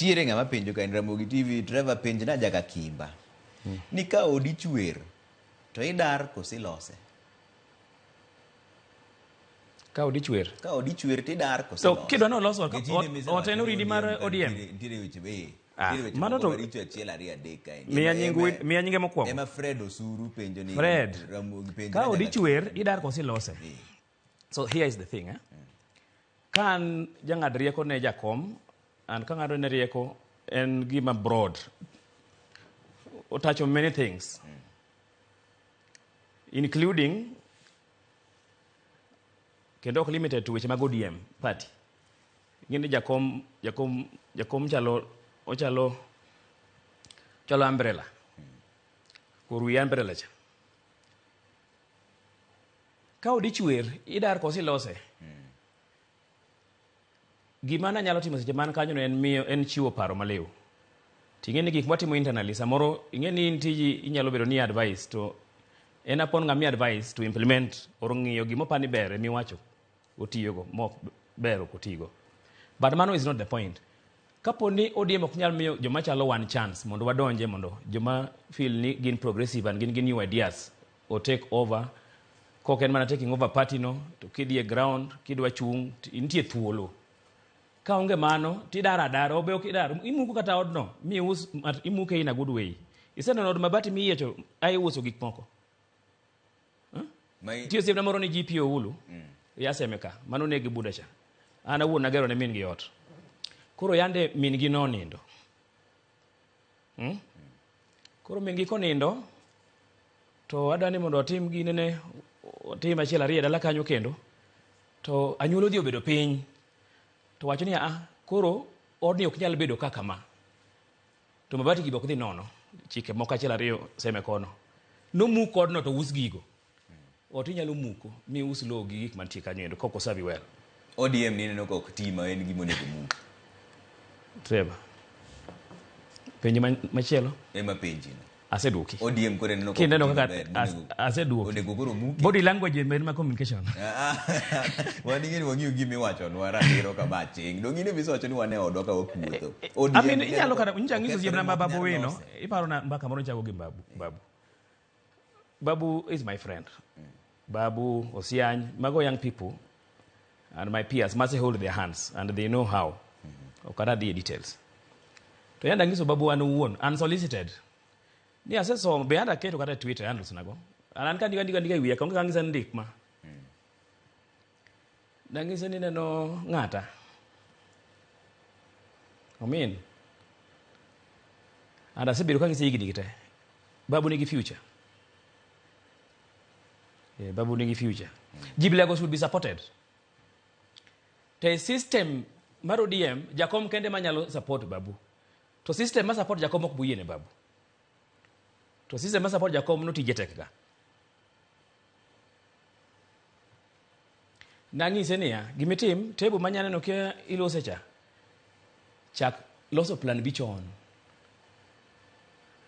nitiere ng'ama penjo ka en Ramogi TV driver penj na Jakakimba ni ka odi chwer to idar kosilose. Ka odi chwer tidar kosilose. so kidwa no loso oteno ridi mar ODM nitiere weche mano to miya nyinge mokwongo ema Fred Osuru penjo ni Fred Ramogi penjo ka odi chwer idar kosilose. So here is the thing kan jang'ad rieko ne jakom and ka ng'ado ne rieko en gima broad touch on many things including kendo ok limited to weche mag ODM party. Ngini jakom chalo umbrella kurui umbrella cha ka odi chwer idar kosilose. Gima na nyalo timo seche man kanyo en chiwo paro malew. Ting'eni gik matimo internally samoro ing'eni intiji inyalo bedo ni advice to en upon ngami advice to implement or ng'iyo gimo pani bere miwacho otiyogo mok bero kotigo. But mano is not the point. Kapo ni ODM ok nyal miyo joma chalo one chance mondo wadonje mondo joma feel ni gin progressive and gin new ideas or take over koken mana taking over party no to kidie ground kidwa chung intie thuolo. Ka onge mano tidara obe ok idar imuko kata odno mi us imuke in a good way. Iseno od mabati mi yecho ai uso gik moko. Tio sibna moro ni GPO ulu. Yasemeka mano ne gibudacha. Ana wuon nagero ne min gi ot. Koro yande min gi no nindo. Koro min gi konindo to adani mondo otim ginene otim achiel ariyo dala kanyo kendo to anyuolo dhi obedo piny. To wacho ni koro odni ok nyal bedo kaka ma. To mabati gi bok dhi nono. Chike moko achiel ariyo seme kono. No mu kodno to us gigo. Oti nyalo muko mi us lo gi gik mantie kanyo endo koko sabi well. ODM ni neno kok tima en gimo nego mu. Treva. Penji machielo? Ema penji no. Aseduoki. ODM kore neno kok. Neno kaka aseduoki. Onego koro muki. Body language en ma communication. Wani ngeni wangiyo gimi wacho nwara diro ka baching. Dongine biso wacho ni wane odoka wakuotho. ODM inyalo kada nyiso siem na Babu Owino. Iparo na mbaka moro chago gi Babu. Babu is my friend. Babu, Osiany, mago young people and my peers must hold their hands and they know how. Okada the details. To yanda ngiso Babu anu won unsolicited. Ni aseso be anda keto kata Twitter handles nago. Anan ka ndiga wiya ka ngisa ndik ma. Dangisa ni neno ngata. Amen. Anda sebiru ka ngisa yigi kite. Babu nigi future. Babu nigi future. Jibilagos should be supported. The system maro DM jakom kende manyalo support Babu. To system ma support jakom ok buye ne Babu. To system ma support jakom no tijetek ga. Nangi senia gimitim tebu manyane no ke ilose cha. Chak loso plan bichon.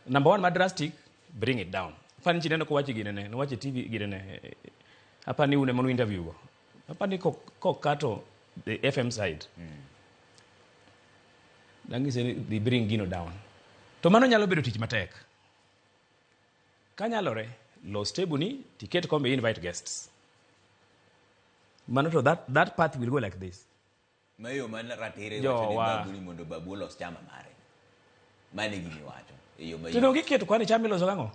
Number 1 madrastic bring it down. Pani chineno ko wachi ginene, no wachi TV ginene. Hapa ni une monu interview go. Hapa ni ko kato the FM side. Dangi se they bring gino down. To mano nyalo bedo tich matek. Kanyalore lo stable ni ticket come invite guests. Mano to that path will go like this. Mayo man ratere wacho ni Babu ni mondo Babu los chama mare. Mane gini wacho. Iyo mayo. Tino giketo kwani chama loso gango.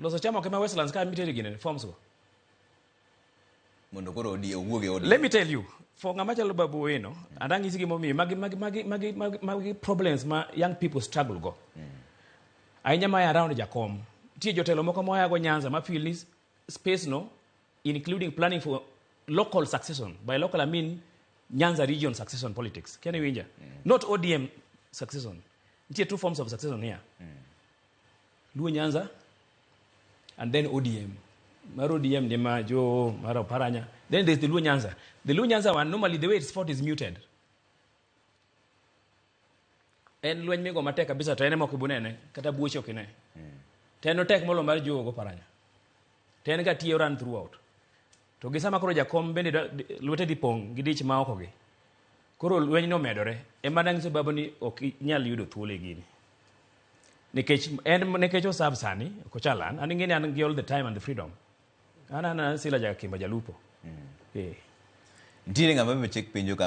Loso chama kama Westlands ka miteri gine forms go. Mondo koro odi owuoge odi. Let me tell you, for ngama chalo Babu Owino, andangi sigi momi magi problems ma young people struggle go. Ainya ma around Jakom. Tie jotelo moko moya go Nyanza ma feel this space no including planning for local succession. By local I mean Nyanza region succession politics. Can you winja? Not ODM succession. Tie two forms of succession here. Luo Nyanza and then ODM. Maro ODM de majo maro paranya. Then there's the Luo Nyanza. The Luo Nyanza one normally the way it's fought is muted. En luo nyego matek kabisa to ene moko bunene kata buocho kine. Teno tek molo mar jogo paranya. Ten ga tiyo run throughout. To gisama koro Jakom bende luete dipong gidich ma oko gi. koro lweny no medore ema dang' Babu ni ok inyal yudo thuolo e gini nikech osab sani kochalan an ing'eni an gi all the time and the freedom an sila Jakakimba jalupo nitiere ng'ama be chek penjo ka